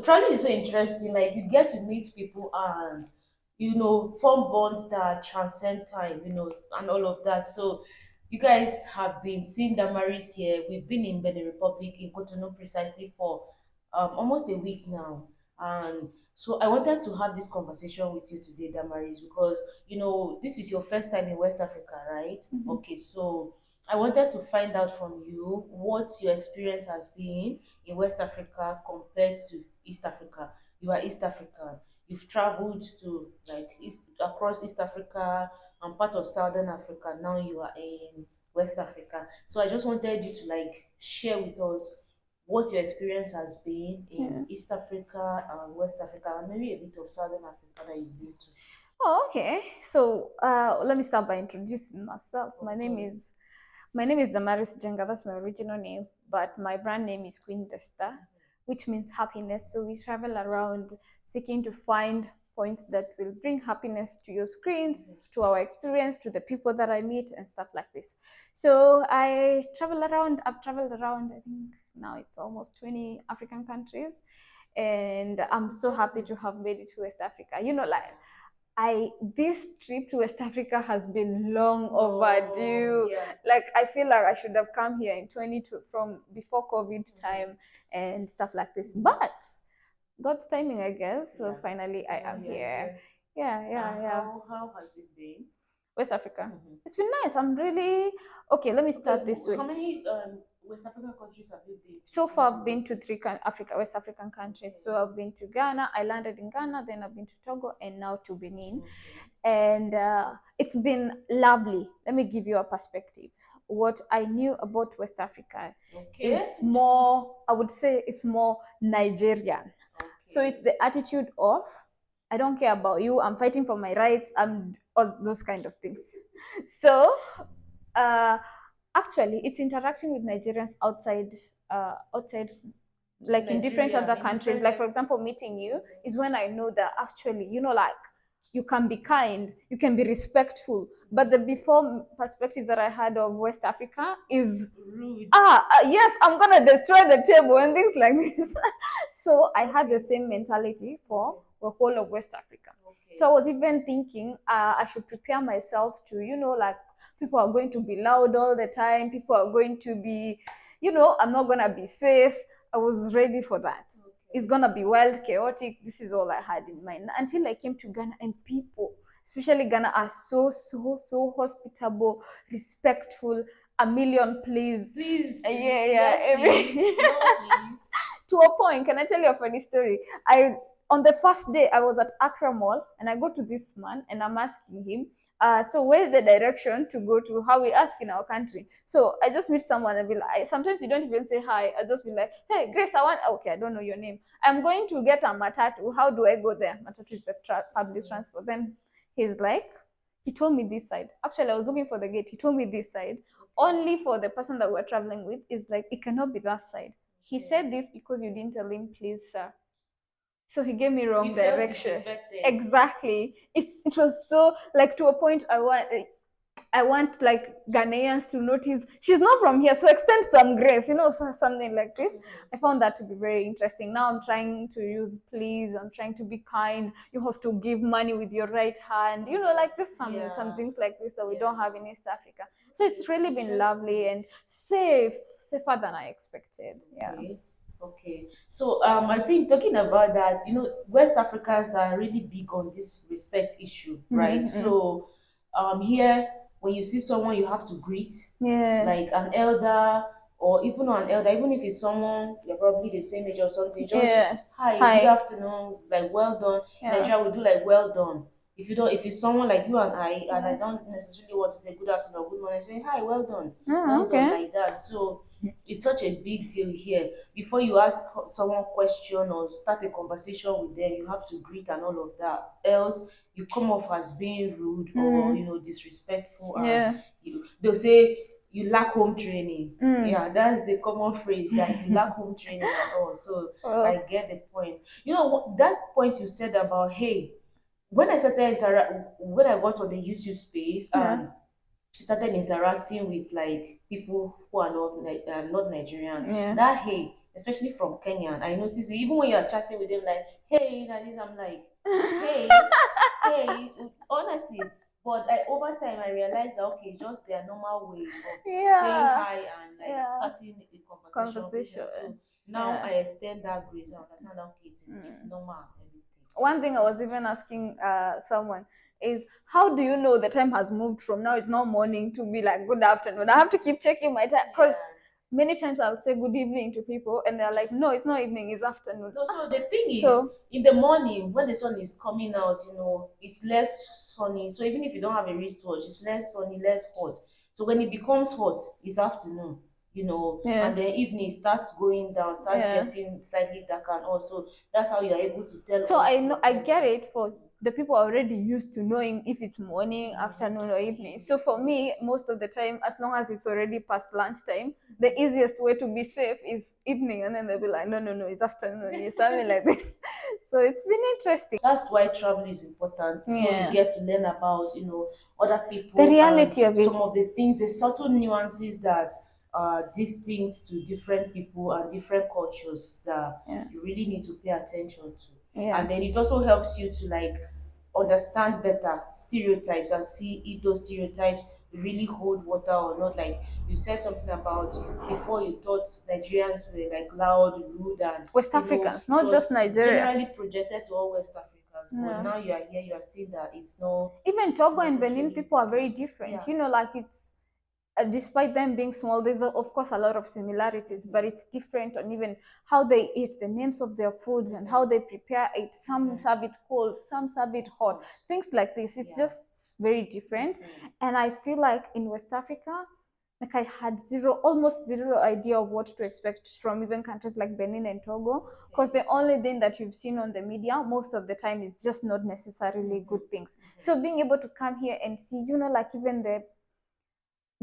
traveling is so interesting. Like you get to meet people and form bonds that transcend time. And all of that. So you guys have been seeing Damaris here. We've been in Benin Republic in Cotonou precisely for almost a week now. And so I wanted to have this conversation with you today, Damaris, because this is your first time in West Africa, right? Okay, so I wanted to find out from you what your experience has been in West Africa compared to East Africa. You are East African. You've traveled to like across East Africa and part of Southern Africa. Now you are in West Africa. So I just wanted you to like share with us what your experience has been Yeah. in East Africa and West Africa, and maybe a bit of Southern Africa that you've been to. Oh, okay. So let me start by introducing myself. Of course. My name is Damaris Jenga. That's my original name, but my brand name is Queen Desta, which means happiness. So we travel around seeking to find points that will bring happiness to your screens, to our experience, to the people that I meet, and stuff like this. So I travel around. I've traveled around. I think now it's almost 20 African countries, and I'm so happy to have made it to West Africa. Like I this trip to West Africa has been long Oh, overdue. yeah. Like I feel like I should have come here in 22 from before COVID Mhm. time and stuff like this. But God's timing, I guess. So Yeah. finally I Now am you're here. here. Yeah, yeah, And yeah. how has it been? West Africa. Mhm. It's been nice. I'm really okay. Let me Okay, start this how way. many West African countries have you been to So since far, you I've been got to here? three West African countries. Okay. So I've been to Ghana. I landed in Ghana. Then I've been to Togo, and now to Benin. Okay. And it's been lovely. Let me give you a perspective. What I knew about West Africa Okay. is Interesting. more, I would say, it's more Nigerian. So it's Okay. the attitude of, I don't care about you. I'm fighting for my rights. I'm all those kind of things. So uh, actually, it's interacting with Nigerians outside like in different Nigeria other in countries. different Like for sec. example, meeting you is when I know that actually, like you can be kind, you can be respectful. But the before perspective that I had of West Africa is Rude. yes, I'm gonna destroy the table and things like this. So I had the same mentality for Okay. the whole of West Africa. So I Okay. was even thinking I should prepare myself to, like people are going to be loud all the time. People are going to be, I'm not gonna be safe. I was ready for that. It's Okay. gonna be wild, chaotic. This is all I had in mind until I came to Ghana, and people, especially Ghana, are so so so hospitable, respectful. A million, please. Please, Yeah, please. yeah. Yes, please. More, please. To a point, can I tell you a funny story? I On the first day I was at Accra Mall, and I go to this man and I'm asking him, so where's the direction to go to how we ask in our country? So I just meet someone and be like, sometimes you don't even say hi. I just be like, hey Grace, I want, okay, I don't know your name. I'm going to get a matatu. How do I go there? Matatu is the public transport. Then he's like, he told me this side. Actually, I was looking for the gate. He told me this side. Okay. Only for the person that we're traveling with is like, it cannot be that side. He Okay. said this because you didn't tell him, please, sir. So he gave me wrong You felt direction. disrespected. Exactly. It was so like to a point I want like Ghanaians to notice she's not from here, so extend some grace, something like this. Mhm. I found that to be very interesting. Now I'm trying to use please. I'm trying to be kind. You have to give money with your right hand. Like just some Yeah. things like this that we Yeah. don't have in East Africa. So it's Okay. really been lovely Interesting. and safer than I expected. Yeah. Okay. Okay. So I think talking about that, West Africans are really big on this respect issue, right? Mm-hmm. So here when you see someone you have to greet Yeah. like an elder or even not an elder, even if it's someone you're probably the same age or something, just Yeah. hi, good Hi. afternoon, like well done. In Yeah. Nigeria we do like well done. If it's someone like you and I Yeah. don't necessarily want to say good afternoon or good morning, I say hi, Oh, well done okay. like that. So it's such a big deal here. Before you ask someone question or start a conversation with them, you have to greet and all of that. Else, you come off as being rude or Mm. disrespectful, and Yeah. they'll say you lack home training. Mm. Yeah, that's the common phrase that you lack home training and all. So So I get the point. That point you said about hey, when I got on the YouTube space yeah. and started interacting with like people who are not Nigerian. Yeah. That hey especially from Kenya. And I notice it, even when you're chatting with them, like, hey, that is, I'm like, hey, hey, honestly. But over time, I realized that okay, just their normal way of saying Yeah. hi and like Yeah. starting a conversation with them. Conversation. So now Yeah. I extend that grace. I understand that okay, it's Mm. normal and everything. One thing I was even asking someone is, how do you know the time has moved from now it's not morning to be like good afternoon? I have to keep checking my time because Yeah. many times I'll say good evening to people and they're like, no, it's not evening, it's afternoon. No, so the thing So is, in the morning when the sun is coming out, it's less sunny. So even if you don't have a wristwatch, it's less sunny, less hot. So when it becomes hot, it's afternoon, yeah, and then evening starts going down, starts yeah. getting slightly darker, and also that's how you're able to tell So off I know your I time. get it for the people already used to knowing if it's morning, afternoon, or evening. So for me, most of the time, as long as it's already past lunchtime, the easiest way to be safe is evening, and then they'll be like, no, no, no, it's afternoon, it's something like this. So it's been interesting. That's why travel is important. So you Yeah, get to learn about, other the people and reality of it. some of the things, the subtle nuances that are distinct to different people and different cultures that Yeah, you really need to pay attention to. yeah. And then it also helps you to like understand better stereotypes and see if those stereotypes really hold water or not. Like you said something about before you thought Nigerians were like loud, rude, and West Africans, it not just was Nigeria. generally projected to all West Africans. But No. now you are here, you are seeing that it's not Even Togo and Benin necessarily people the are very case. different. Yeah. Like it's despite them being small, there's of course a lot of similarities, but it's different on even how they eat, the names of their foods, and how they prepare it. Some serve it cold, some serve it hot, Hot. things like this. It's Yeah. just very different. Different. And I feel like in West Africa, like I had almost zero idea of what to expect from even countries like Benin and Togo, because the only thing that you've seen on the media most of the time is just not necessarily good things. So being able to come here and see, like even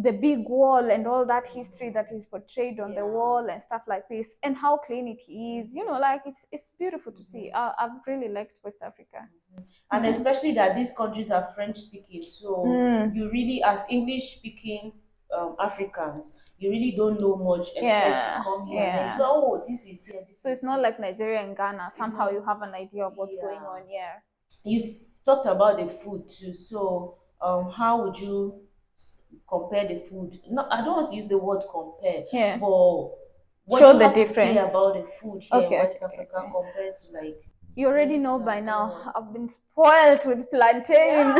the big wall and all that history that is portrayed on the Yeah. wall and stuff like this, and how clean it is, like it's beautiful to see. I've really liked West Africa. And Yeah. especially that these countries are French speaking, so Mm. you really, as English speaking Africans, you really don't know much except you Yeah, come here and then it's yeah. like, oh, this is here, this So it's is not here. like Nigeria and Ghana. It's Somehow you not, have an idea of what's going yeah. on. Yeah. You've talked about the food too. So, how would you compare the food? No, I don't want to use the word compare, Yeah. but what do Show you the have to say difference. about the food here in Okay, West okay, okay, Africa okay. compared to like You already places know by that now. oh I've been spoiled with plantain. yeah.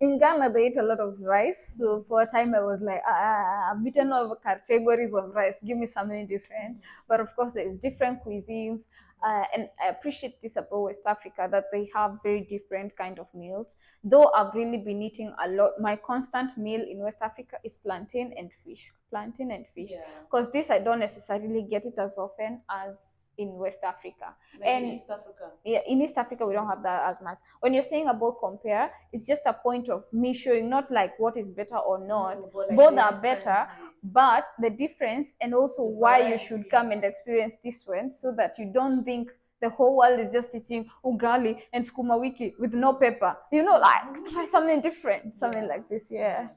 In Ghana, they eat a lot of rice. So for a time, I was like, I've eaten all the categories of rice. Give me something different. But of course, there is different cuisines. And I appreciate this about West Africa, that they have very different kind of meals. Though I've really been eating a lot. My constant meal in West Africa is plantain and fish. Plantain and fish. Yeah, Because this, I don't necessarily get it as often as in West Africa. like in And East Africa. yeah, in East Africa, we don't have that as much. When you're saying about compare, it's just a point of me showing not like what is better or not. No, but like Both the are better, differences, but the difference and also the why you should variety. come and experience this one, so that you don't think the whole world is just eating ugali and skuma wiki with no pepper. Like try something different, something Yeah, like this. yeah, Yeah.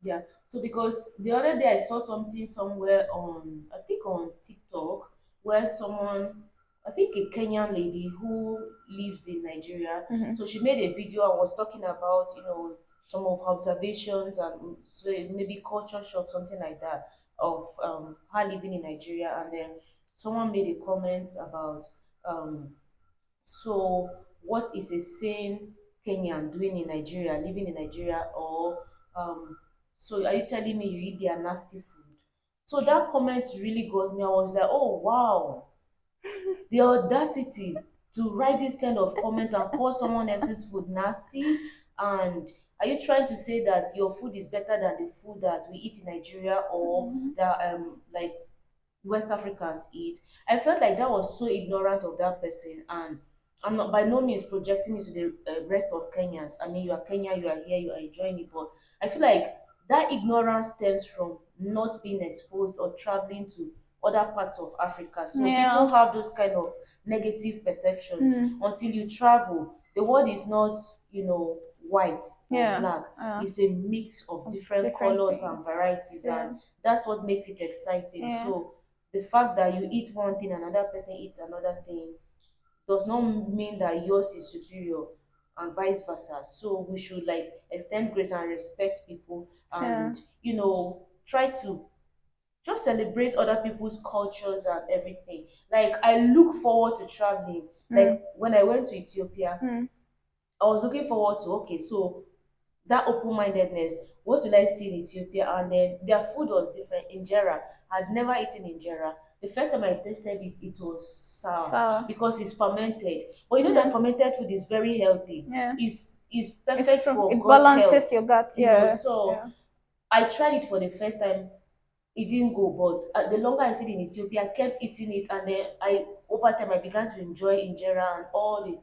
yeah. So because the other day I saw something somewhere on, I think on TikTok, where someone, I think a Kenyan lady who lives in Nigeria, Mm-hmm. so she made a video and was talking about, some of her observations and so maybe culture shock, something like that, of her living in Nigeria. And then someone made a comment about um so, what is a sane Kenyan doing in Nigeria, living in Nigeria, or so are you telling me you eat their nasty food? So that comment really got me. I was like, oh wow, the audacity to write this kind of comment and call someone else's food nasty. And are you trying to say that your food is better than the food that we eat in Nigeria, or that like West Africans eat? I felt like that was so ignorant of that person, and I'm not by no means projecting it to the rest of Kenyans. I mean, you are Kenya, you are here, you are enjoying it, but I feel like that ignorance stems from not being exposed or traveling to other parts of Africa. So people Yeah. have those kind of negative perceptions Mm. until you travel. The world is not, white or Yeah. black. It's a mix of different Different colors and things. varieties, and Yeah. that's what makes it exciting. Yeah. So The fact that you eat one thing, another person eats another thing, does not mean that yours is superior and vice versa. So we should like extend grace and respect people, Yeah. and try to just celebrate other people's cultures and everything. Like I look forward to traveling. Mm. Like when I went to Ethiopia, Mm. I was looking forward to, okay, so that open-mindedness, what will I see in Ethiopia? And then their food was different. Injera, I'd never eaten injera. The first time I tasted it, it was sour So because it's fermented. But you know that yeah, fermented food is very healthy. yeah, It's it's perfect true. for It gut balances health. your gut. Yeah, So yeah. I tried it for the first time. It didn't go, but the longer I stayed in Ethiopia, I kept eating it, and then I over time I began to enjoy injera and all the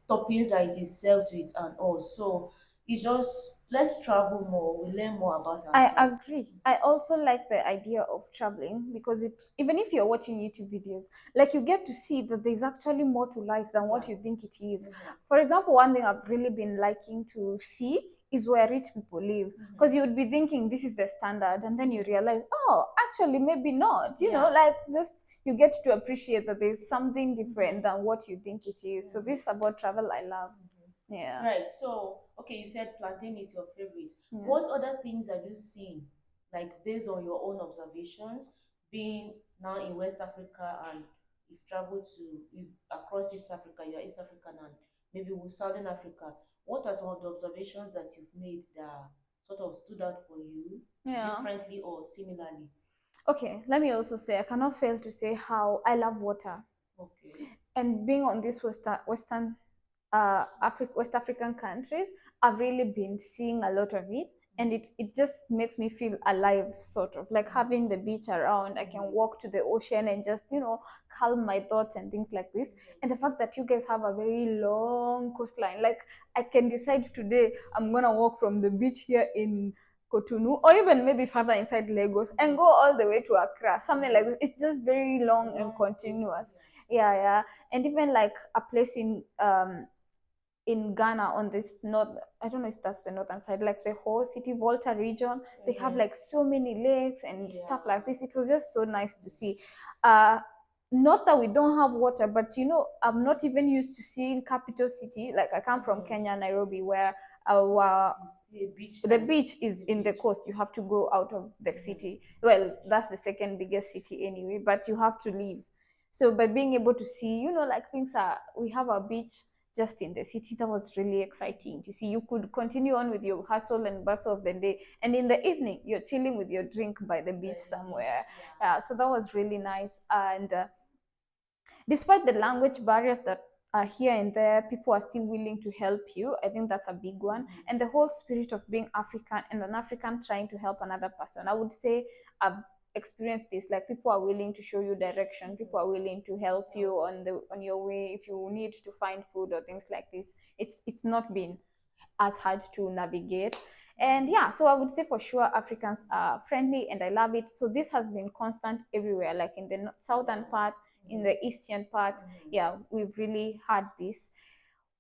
toppings that it is served with and all. So it's just, let's travel more, we learn more about I ourselves. agree. I also like the idea of traveling because it, even if you're watching YouTube videos, like you get to see that there's actually more to life than what Yeah. you think it is. Mhm. For example, one thing I've really been liking to see is where rich people live, because you would be thinking this is the standard, and then you realize, oh, actually, maybe not. Yeah. Like just you get to appreciate that there's something different Mhm. than what you think it is. So, this about travel, I love. Yeah. Right. So, okay, you said plantain is your favorite. Yeah. What other things have you seen, like based on your own observations, being now in West Africa, and you've traveled across East Africa, you're East African, and maybe with Southern Africa. What are some of the observations that you've made that sort of stood out for you Yeah. differently or similarly? Okay, let me also say I cannot fail to say how I love water. Okay. And being on these Western West African countries, I've really been seeing a lot of it. And it just makes me feel alive, sort of like having the beach around. I can walk to the ocean and just, calm my thoughts and things like this. And the fact that you guys have a very long coastline, like I can decide today I'm gonna walk from the beach here in Cotonou, or even maybe further inside Lagos, and go all the way to Accra, something like this. It's just very long and Long coast, continuous. yeah. Yeah, yeah. And even like a place in Ghana on this north, I don't know if that's the northern side, like the whole city Volta region, they have like so many lakes and stuff Yeah. like this. It was just so nice to see. Uh, Not that we don't have water, but I'm not even used to seeing capital city. Like I come from Kenya, Nairobi, where our You see a beach the line, beach is the in the beach. coast. You have to go out of the city. Well, that's the second biggest city anyway, but you have to leave. So by being able to see, like things are, we have a beach just in the city. That was really exciting to see. You could continue on with your hustle and bustle of the day, and in the evening you're chilling with your drink by the beach By the somewhere. beach, yeah. So that was really nice. And despite the language barriers that are here and there, people are still willing to help you. I think that's a big one. And the whole spirit of being African and an African trying to help another person. I would say I've experienced this. Like people are willing to show you direction. People are willing to help you on your way if you need to find food or things like this. It's not been as hard to navigate. And yeah, so I would say for sure Africans are friendly and I love it. So this has been constant everywhere, like in the southern part, in the eastern part. Yeah, we've really had this.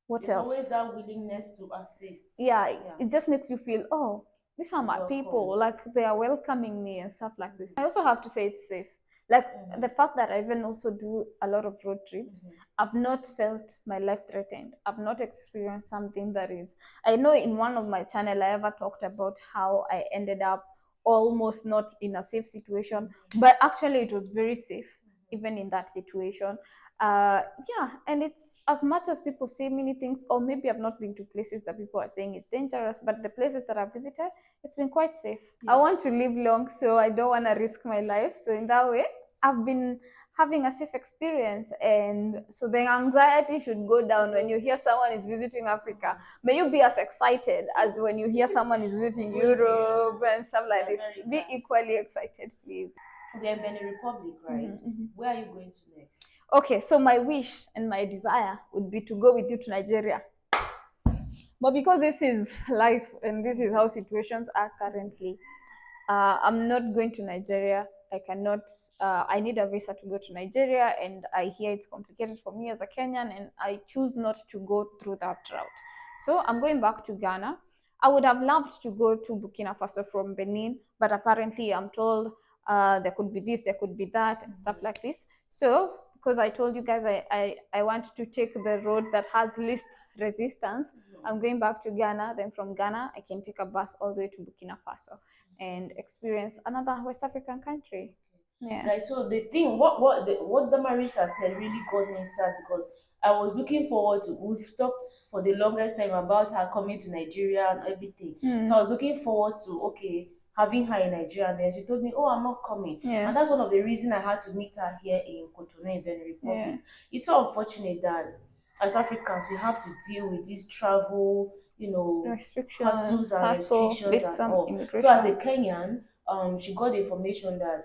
What There's always else? that willingness to assist. Yeah, Yeah. it just makes you feel, oh, these are my Welcome. people, like they are welcoming me and stuff like this. I also have to say it's safe. Like the fact that I even also do a lot of road trips, I've not felt my life threatened. I've not experienced something that is, I know in one of my channel I ever talked about how I ended up almost not in a safe situation, but actually it was very safe even in that situation. Yeah, and it's as much as people say many things, or maybe I've not been to places that people are saying it's dangerous, but the places that I've visited, it's been quite safe. I want to live long, so I don't want to risk my life. So in that way, I've been having a safe experience, and so the anxiety should go down when you hear someone is visiting Africa. May you be as excited as when you hear someone is visiting Europe and stuff like this. Be equally excited, please. We are in Benin Republic, right? Where are you going to next? Okay, so my wish and my desire would be to go with you to Nigeria. But because this is life and this is how situations are currently, I'm not going to Nigeria. I cannot, I need a visa to go to Nigeria, and I hear it's complicated for me as a Kenyan, and I choose not to go through that route. So I'm going back to Ghana. I would have loved to go to Burkina Faso from Benin, but apparently I'm told there could be this, there could be that, and stuff like this. So because I told you guys I want to take the road that has least resistance, I'm going back to Ghana. Then from Ghana, I can take a bus all the way to Burkina Faso and experience another West African country. Yeah. Like, so the thing, what the Marisa said really got me sad, because I was looking forward to. We've talked for the longest time about her coming to Nigeria and everything. So I was looking forward to, okay, having her in Nigeria, and then she told me, "Oh, I'm not coming," Yeah. and that's one of the reasons I had to meet her here in Cotonou, in Benin Republic. Yeah. It's so unfortunate that as Africans we have to deal with this travel, hassles Restrictions, and hassle, restrictions there's and some all. So as a immigration. Kenyan, she got the information that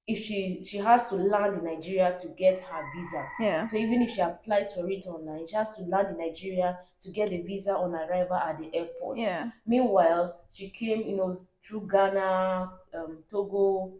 if she has to land in Nigeria to get her visa. Yeah. So even if she applies for it online, she has to land in Nigeria to get the visa on arrival at the airport. Yeah. Meanwhile, she came, through Ghana, Togo,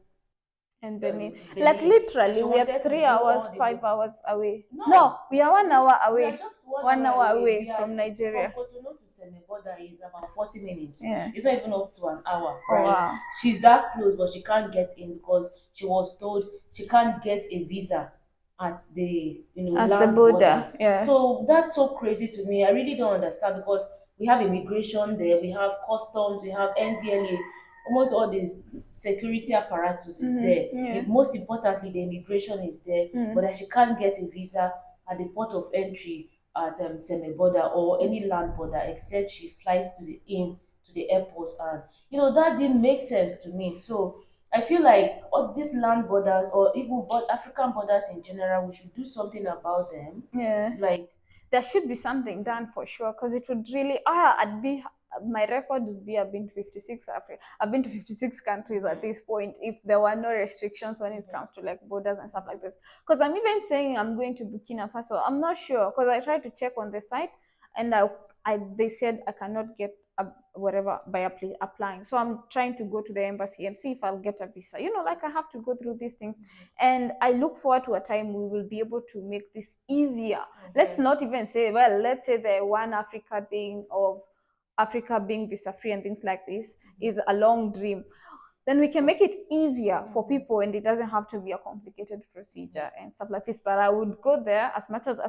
And Benin. Like Benin, and literally, she we are wanted to three go hours, all the way. 5 hours away. No, No, we are 1 hour we are away. just one One hour hour away. away We are from from Nigeria. Cotonou to Semeboda is about 40 minutes. Yeah. It's not even up to an hour, Oh, right? wow. She's that close, but she can't get in because she was told she can't get a visa at the As the land border. border. Yeah. So that's so crazy to me. I really don't understand, because we have immigration there, we have customs, we have NDLA, almost all this security apparatus is there. Yeah. Most importantly, the immigration is there, but that she can't get a visa at the port of entry at Semeboda or any land border, except she flies to the airport, and that didn't make sense to me. So I feel like all these land borders, or even African borders in general, we should do something about them. Yeah. Like, There should be something done for sure, because it would really I'd be my record would be I've been to 56 Africa. I've been to 56 countries at this point if there were no restrictions when it comes to like borders and stuff like this. Because I'm even saying I'm going to Burkina Faso. I'm not sure, because I tried to check on the site, and they said I cannot get whatever by applying. So I'm trying to go to the embassy and see if I'll get a visa. Like I have to go through these things, and I look forward to a time we will be able to make this easier. Let's not even say, well, let's say the one Africa thing of Africa being visa free and things like this is a long dream. Then we can make it easier for people, and it doesn't have to be a complicated procedure and stuff like this. But I would go there as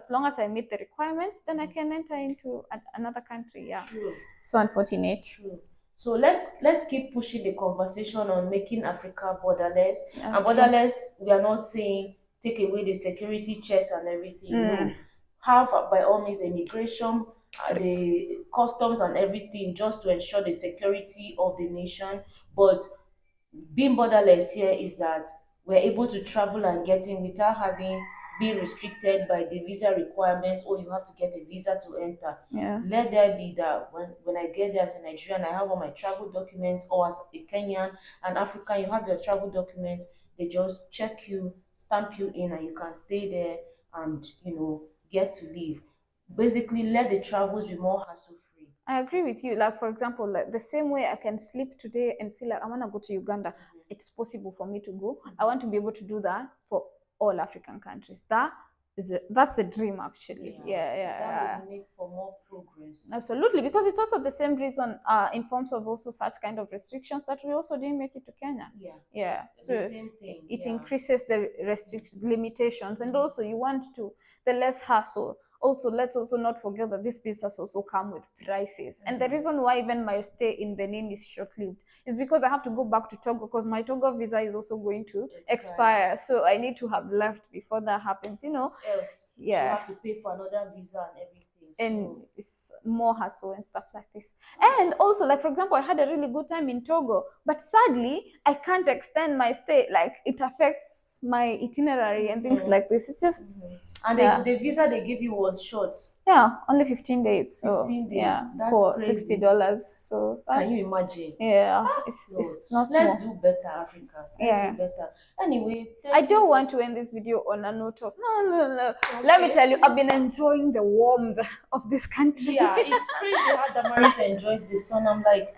long as I meet the requirements, then I can enter into another country. Yeah. true. So unfortunate. True. So let's keep pushing the conversation on making Africa borderless. Yeah, And true. borderless, we are not saying take away the security checks and everything. No, have by all means immigration, the customs and everything, just to ensure the security of the nation. But being borderless here is that we're able to travel and get in without having being restricted by the visa requirements, or you have to get a visa to enter. Yeah. Let there be that when I get there as a Nigerian, I have all my travel documents, or as a Kenyan and African, you have your travel documents, they just check you, stamp you in, and you can stay there and get to leave. Basically, let the travels be more hassle free. I agree with you. Like, for example, like the same way I can sleep today and feel like I want to go to Uganda, it's possible for me to go. I want to be able to do that for all African countries. That's the dream, actually. Yeah. That would make for more progress. Absolutely, because it's also the same reason in forms of also such kind of restrictions that we also didn't make it to Kenya. Yeah. So The same thing. it increases the limitations, and also you want the less hassle. Also, let's also not forget that these visas also come with prices. And the reason why even my stay in Benin is short-lived is because I have to go back to Togo, because my Togo visa is also going to expire. So I need to have left before that happens, Else, you have to pay for another visa and everything. And it's more hassle and stuff like this. And also, like, for example, I had a really good time in Togo, but sadly I can't extend my stay. Like, it affects my itinerary and things like this. It's just and the visa they give you was short. Yeah, only 15 days. 15 days. Yeah, That's for crazy. $60. So Can you imagine? Yeah, it's not small. Let's do better, Africans. Let's do better. Anyway, I don't want to end this video on a note of no. Okay. Let me tell you, I've been enjoying the warmth of this country. Yeah, it's crazy how Damaris enjoys the sun. I'm like,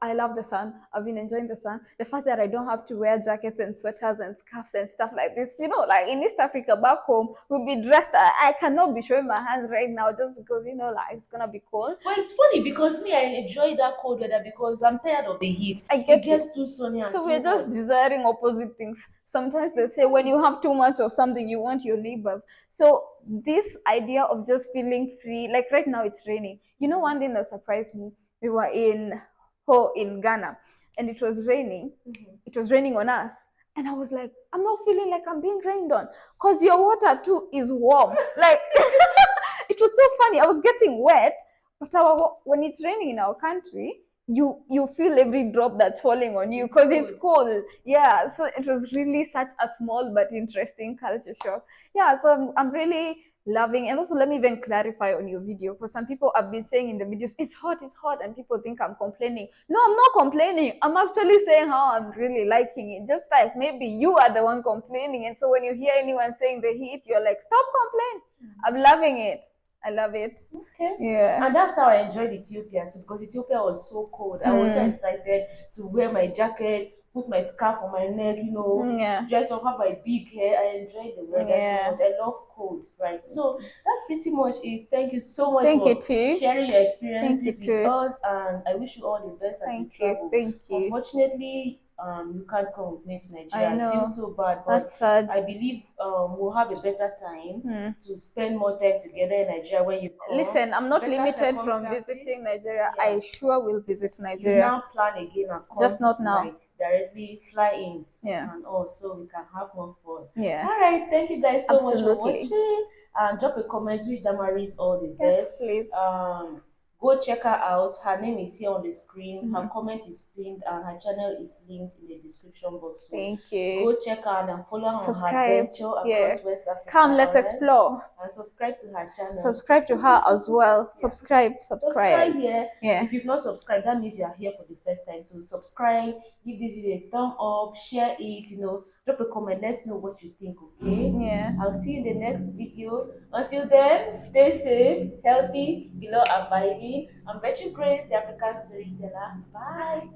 I love the sun. I've been enjoying the sun. The fact that I don't have to wear jackets and sweaters and scarves and stuff like this. Like in East Africa, back home, we'll be dressed. I cannot be showing my hands right now just because, like it's gonna be cold. But it's funny because me, I enjoy that cold weather because I'm tired of the heat. I It get you. gets too sunny and So we're too just hot. desiring opposite things. Sometimes they It's say when funny. you have too much of something, you want your neighbors. So this idea of just feeling free, like right now it's raining. One thing that surprised me, we were in Ghana, and it was raining. It was raining on us. And I was like, I'm not feeling like I'm being rained on because your water too is warm. Like, it was so funny. I was getting wet, but when it's raining in our country, you feel every drop that's falling on you It's because it's cold. cold. Yeah, so it was really such a small but interesting culture shock. Yeah, so I'm really loving. And also, let me even clarify on your video, because some people have been saying in the videos, it's hot, and people think I'm complaining. No, I'm not complaining. I'm actually saying how I'm really liking it. Just like maybe you are the one complaining, and so when you hear anyone saying the heat, you're like, stop complaining. I'm loving it. I love it. Okay. Yeah. And that's how I enjoyed Ethiopia too, because Ethiopia was so cold. I was so Mm. excited to wear my jacket, put my scarf on my neck, Yeah. dress up, have my big hair. I enjoyed the weather so Yeah. much. I love cold, right? So that's pretty much it. Thank you so much Thank you for too. sharing your Thank you experiences with too. us, and I wish you all the best as you Thank you. travel. Thank you. Unfortunately, you can't come with me to I Nigeria. I feel know. so bad, but That's sad. I believe we'll have a better time Hmm. to spend more time together in Nigeria when you come. Listen, I'm not Better limited from visiting circumstances. Nigeria. Yeah. I sure will visit You Nigeria. now plan again and Just come not now. like directly fly in Yeah. and all so we can have more fun. Yeah. All right, thank you guys so much for Absolutely. watching. And drop a comment which Damaris all the Yes, best. please. Go check her out. Her name is here on the screen. Her Mhm. comment is pinned and her channel is linked in the description box. So Thank you. go check her out and follow her on her Subscribe. adventure Yeah. across West Come, Africa. let's All right, explore. and subscribe to her channel. Subscribe to her as well. Yeah. Subscribe. Subscribe. Subscribe here. Yeah. If you've not subscribed, that means you are here for the first time. So subscribe, give this video a thumb up, share it, drop a comment. Let's know what you think, okay? Yeah. I'll see you in the next video. Until then, stay safe, healthy, below abiding. I'm Virtue Grace, the African Storyteller. Bye.